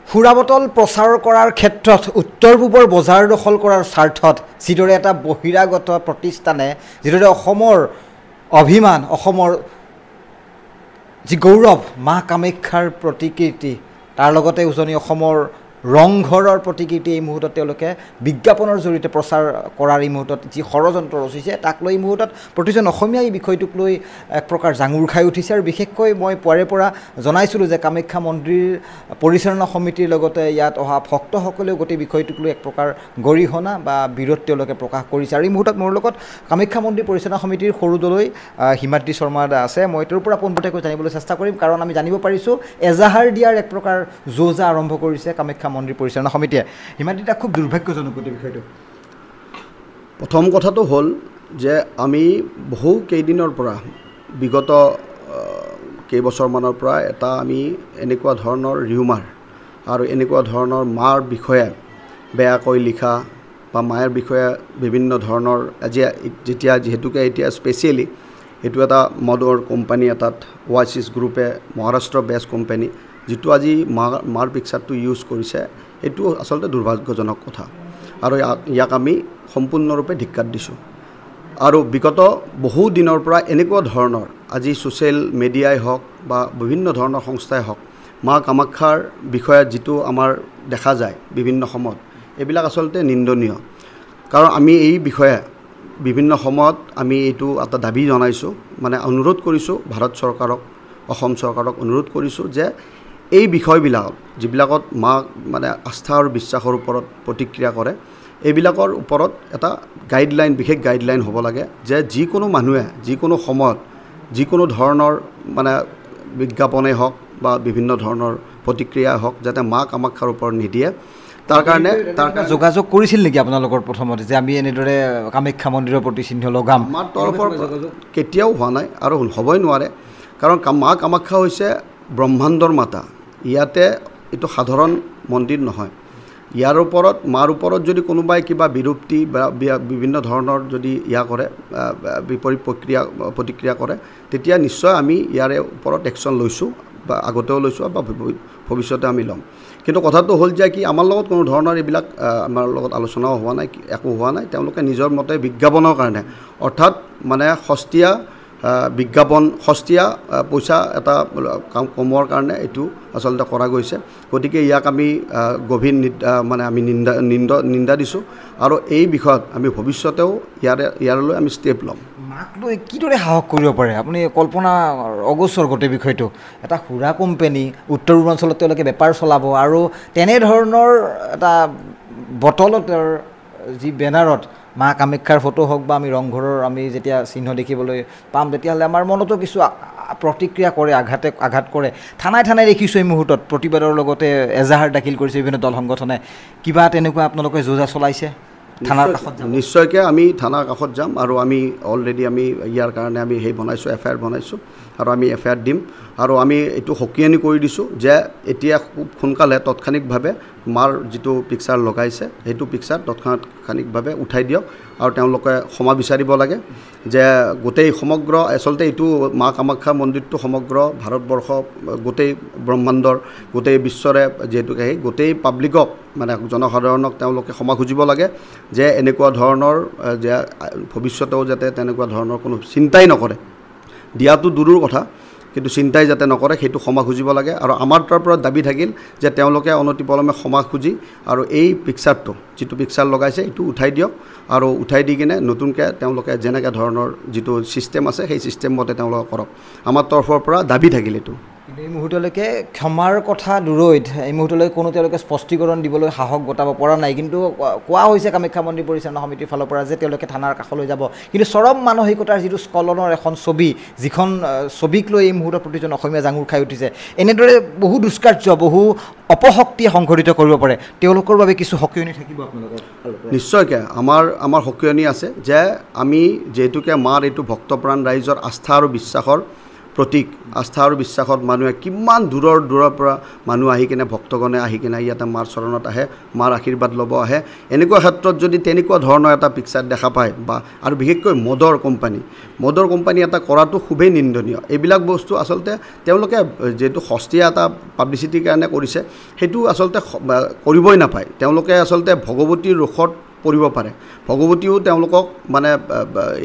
সুৰাবটল প্ৰচাৰ কৰাৰ ক্ষেত্ৰত উত্তৰ পূবৰ বজাৰ দখল কৰাৰ স্বাৰ্থত যিদৰে এটা বহিৰাগত প্ৰতিষ্ঠানে যিদৰে অসমৰ অভিমান অসমৰ যি গৌৰৱ মা কামাখ্যাৰ প্ৰতিকৃতি তাৰ লগতে উজনি অসমৰ ৰংঘৰৰ প্ৰতিকৃতি এই মুহূৰ্তত তেওঁলোকে বিজ্ঞাপনৰ জৰিয়তে প্ৰচাৰ কৰাৰ এই মুহূৰ্তত যি ষড়যন্ত্ৰ ৰচিছে তাক লৈ এই মুহূৰ্তত প্ৰতিজন অসমীয়াই এই বিষয়টোক লৈ এক প্ৰকাৰ জাঙুৰ খাই উঠিছে আৰু বিশেষকৈ মই পুৱাৰে পৰা জনাইছিলোঁ যে কামাখ্যা মন্দিৰ পৰিচালনা সমিতিৰ লগতে ইয়াত অহা ভক্তসকলেও গোটেই বিষয়টোক লৈ এক প্ৰকাৰ গৰিহণা বা বিৰোধ তেওঁলোকে প্ৰকাশ কৰিছে আৰু এই মুহূৰ্তত মোৰ লগত কামাখ্যা মন্দিৰ পৰিচালনা সমিতিৰ সৰুদলৈ হিমাদ্ৰী শৰ্মা আছে মই তেওঁৰ পৰা পোনপটীয়াকৈ জানিবলৈ চেষ্টা কৰিম কাৰণ আমি জানিব পাৰিছোঁ এজাহাৰ দিয়াৰ এক প্ৰকাৰ যোজা আৰম্ভ কৰিছে কামাখ্যা মন্দিৰ পৰিচালনা সমিতিয়ে হিমাদ্ৰীটা খুব দুৰ্ভাগ্যজনক গোটেই বিষয়টো প্ৰথম কথাটো হ'ল যে আমি বহু কেইদিনৰ পৰা বিগত কেইবছৰমানৰ পৰা এটা আমি এনেকুৱা ধৰণৰ ৰিউমাৰ আৰু এনেকুৱা ধৰণৰ মাৰ বিষয়ে বেয়াকৈ লিখা বা মায়েৰ বিষয়ে বিভিন্ন ধৰণৰ আজি যেতিয়া যিহেতুকে এতিয়া স্পেচিয়েলি এইটো এটা মদৰ কোম্পানী এটাত ওৱাইচিছ গ্ৰুপে মহাৰাষ্ট্ৰ বেছ কোম্পানী যিটো আজি মাৰ পিকচাৰটো ইউজ কৰিছে এইটো আচলতে দুৰ্ভাগ্যজনক কথা আৰু ইয়াক আমি সম্পূৰ্ণৰূপে ধিক্কাৰ দিছোঁ আৰু বিগত বহু দিনৰ পৰা এনেকুৱা ধৰণৰ আজি ছ'চিয়েল মিডিয়াই হওক বা বিভিন্ন ধৰণৰ সংস্থাই হওক মা কামাখ্যাৰ বিষয়ে যিটো আমাৰ দেখা যায় বিভিন্ন সময়ত এইবিলাক আচলতে নিন্দনীয় কাৰণ আমি এই বিষয়ে বিভিন্ন সময়ত আমি এইটো এটা দাবী জনাইছোঁ মানে অনুৰোধ কৰিছোঁ ভাৰত চৰকাৰক অসম চৰকাৰক অনুৰোধ কৰিছোঁ যে এই বিষয়বিলাকত যিবিলাকত মা মানে আস্থা আৰু বিশ্বাসৰ ওপৰত প্ৰতিক্ৰিয়া কৰে এইবিলাকৰ ওপৰত এটা গাইডলাইন বিশেষ গাইডলাইন হ'ব লাগে যে যিকোনো মানুহে যিকোনো সময়ত যিকোনো ধৰণৰ মানে বিজ্ঞাপনেই হওক বা বিভিন্ন ধৰণৰ প্ৰতিক্ৰিয়াই হওক যাতে মা কামাখ্যাৰ ওপৰত নিদিয়ে তাৰ কাৰণে যোগাযোগ কৰিছিল নেকি আপোনালোকৰ প্ৰথমতে যে আমি এনেদৰে কামাখ্যা মন্দিৰৰ প্ৰতি চিহ্ন লগাম আমাৰ তৰফৰ কেতিয়াও হোৱা নাই আৰু হ'বই নোৱাৰে কাৰণ মা কামাখ্যা হৈছে ব্ৰহ্মাণ্ডৰ মাতা ইয়াতে এইটো সাধাৰণ মন্দিৰ নহয় ইয়াৰ ওপৰত মাৰ ওপৰত যদি কোনোবাই কিবা বিৰূপ্তি বা বিভিন্ন ধৰণৰ যদি কৰে বিপৰীত প্ৰতিক্ৰিয়া কৰে তেতিয়া নিশ্চয় আমি ইয়াৰে ওপৰত একশ্যন লৈছোঁ বা আগতেও লৈছোঁ বা ভৱিষ্যতে আমি ল'ম কিন্তু কথাটো হ'ল যে কি আমাৰ লগত কোনো ধৰণৰ এইবিলাক আমাৰ লগত আলোচনাও হোৱা নাই একো হোৱা নাই তেওঁলোকে নিজৰ মতে বিজ্ঞাপনৰ কাৰণে অৰ্থাৎ মানে সস্তীয়া বিজ্ঞাপন সস্তীয়া পইচা এটা কমোৱাৰ কাৰণে এইটো আচলতে কৰা গৈছে গতিকে ইয়াক আমি গভীৰ মানে আমি নিন্দা দিছোঁ আৰু এই বিষয়ত আমি ভৱিষ্যতেও ইয়াৰলৈ আমি ষ্টেপ ল'ম মাক লৈ কিদৰে সাহস কৰিব পাৰে আপুনি কল্পনা অগোচৰ গোটেই বিষয়টো এটা সুৰা কোম্পানী উত্তৰ পূৰ্বাঞ্চলত তেওঁলোকে বেপাৰ চলাব আৰু তেনেধৰণৰ এটা বটলতৰ যি বেনাৰত মা কামাখ্যাৰ ফটো হওক বা আমি ৰংঘৰৰ আমি যেতিয়া চিহ্ন দেখিবলৈ পাম তেতিয়াহ'লে আমাৰ মনতো কিছু প্ৰতিক্ৰিয়া কৰে আঘাত কৰে থানাই দেখিছোঁ এই মুহূৰ্তত প্ৰতিবাদৰ লগতে এজাহাৰ দাখিল কৰিছে বিভিন্ন দল সংগঠনে কিবা তেনেকুৱা আপোনালোকে যোজা চলাইছে থানাৰ কাষত নিশ্চয়কৈ আমি থানাৰ কাষত যাম আৰু আমি অলৰেডি আমি ইয়াৰ কাৰণে আমি বনাইছোঁ এফআইআৰ বনাইছোঁ আৰু আমি এফআইআৰ দিম আৰু আমি এইটো সকিয়ানি কৰি দিছোঁ যে এতিয়া খুব সোনকালে তৎক্ষণিকভাৱে মাৰ যিটো পিকচাৰ লগাইছে সেইটো পিকচাৰ তৎক্ষণিকভাৱে উঠাই দিয়ক আৰু তেওঁলোকে ক্ষমা বিচাৰিব লাগে যে গোটেই সমগ্ৰ আচলতে এইটো মা কামাখ্যা মন্দিৰটো সমগ্ৰ ভাৰতবৰ্ষ গোটেই ব্ৰহ্মাণ্ডৰ গোটেই বিশ্বৰে যিহেতুকে সেই গোটেই পাব্লিকক মানে জনসাধাৰণক তেওঁলোকে ক্ষমা খুজিব লাগে যে এনেকুৱা ধৰণৰ যে ভৱিষ্যতেও যাতে তেনেকুৱা ধৰণৰ কোনো চিন্তাই নকৰে দিয়াটো দূৰৰ কথা কিন্তু চিন্তাই যাতে নকৰে সেইটো ক্ষমা খুজিব লাগে আৰু আমাৰ তাৰ পৰা দাবী থাকিল যে তেওঁলোকে অনতিপলমে ক্ষমা খুজি আৰু এই পিকচাৰটো যিটো পিকচাৰ লগাইছে এইটো উঠাই দিয়ক আৰু উঠাই দি কিনে নতুনকৈ তেওঁলোকে যেনেকৈ ধৰণৰ যিটো ছিষ্টেম আছে সেই ছিষ্টেম মতে তেওঁলোকে কৰক আমাৰ তৰফৰ পৰা দাবী থাকিল এইটো কিন্তু এই মুহূৰ্তলৈকে ক্ষমাৰ কথা দূৰৈত এই মুহূৰ্তলৈ কোনো তেওঁলোকে স্পষ্টীকৰণ দিবলৈ সাহস গোটাব পৰা নাই কিন্তু কোৱা হৈছে কামাখ্যা মন্দিৰ পৰিচালনা সমিতিৰ ফালৰ পৰা যে তেওঁলোকে থানাৰ কাষলৈ যাব কিন্তু চৰম মানসিকতাৰ যিটো স্খলনৰ এখন ছবি যিখন ছবিক লৈ এই মুহূৰ্তত প্ৰতিজন অসমীয়া জাঙুৰ খাই উঠিছে এনেদৰে বহু দুষ্কাৰ্য বহু অপশক্তিয়ে সংঘটিত কৰিব পাৰে তেওঁলোকৰ বাবে কিছু সকিয়নি থাকিব আপোনালোকৰ নিশ্চয়কৈ আমাৰ সকিয়নি আছে যে আমি যিহেতুকে মাৰ এইটো ভক্তপ্ৰাণ ৰাইজৰ আস্থা আৰু বিশ্বাসৰ প্ৰতীক আস্থা আৰু বিশ্বাসত মানুহে কিমান দূৰৰ পৰা মানুহ আহি কিনে ভক্তগণে আহি কিনে ইয়াতে মাৰ চৰণত আহে মাৰ আশীৰ্বাদ ল'ব আহে এনেকুৱা ক্ষেত্ৰত যদি তেনেকুৱা ধৰণৰ এটা পিকচাৰ দেখা পায় বা আৰু বিশেষকৈ মদৰ কোম্পানী এটা কৰাটো খুবেই নিন্দনীয় এইবিলাক বস্তু আচলতে তেওঁলোকে যেটো সস্তীয়া এটা পাব্লিচিটিৰ কাৰণে কৰিছে সেইটো আচলতে কৰিবই নাপায় তেওঁলোকে আচলতে ভগৱতীৰ ৰোষত পৰিব পাৰে ভগৱতীও তেওঁলোকক মানে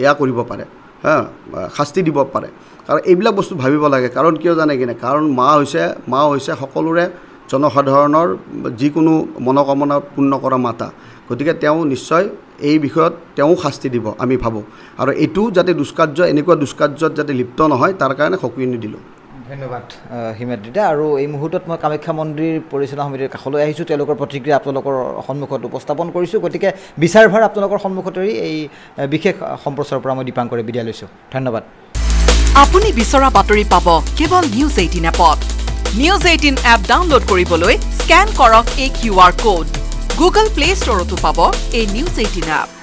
এয়া কৰিব পাৰে শাস্তি দিব পাৰে কাৰণ এইবিলাক বস্তু ভাবিব লাগে কাৰণ কিয় জানে কিনে কাৰণ মা হৈছে সকলোৰে জনসাধাৰণৰ যিকোনো মনোকামনা পূৰ্ণ কৰা মাতা গতিকে তেওঁ নিশ্চয় এই বিষয়ত তেওঁ শাস্তি দিব আমি ভাবোঁ আৰু এইটো যাতে এনেকুৱা দুষ্কাৰ্যত যাতে লিপ্ত নহয় তাৰ কাৰণে সকীয়নি দিলোঁ ধন্যবাদ হিমাদ্ৰিদা আৰু এই মুহূৰ্তত মই কামাখ্যা মন্দিৰ পৰিচালনা সমিতিৰ কাষলৈ আহিছোঁ তেওঁলোকৰ প্ৰতিক্ৰিয়া আপোনালোকৰ সন্মুখত উপস্থাপন কৰিছোঁ গতিকে বিচাৰভাৰ আপোনালোকৰ সন্মুখত এই বিশেষ সম্প্ৰচাৰৰ পৰা মই দীপাংকৰে বিদায় লৈছোঁ ধন্যবাদ আপুনি বিচৰা বাতৰি পাব কেৱল নিউজ 18 এপত নিউজ 18 এপ ডাউনলোড কৰিবলৈ স্ক্যান কৰক এই QR কোড গুগল প্লে ষ্টৰতো পাব এই নিউজ 18 এপ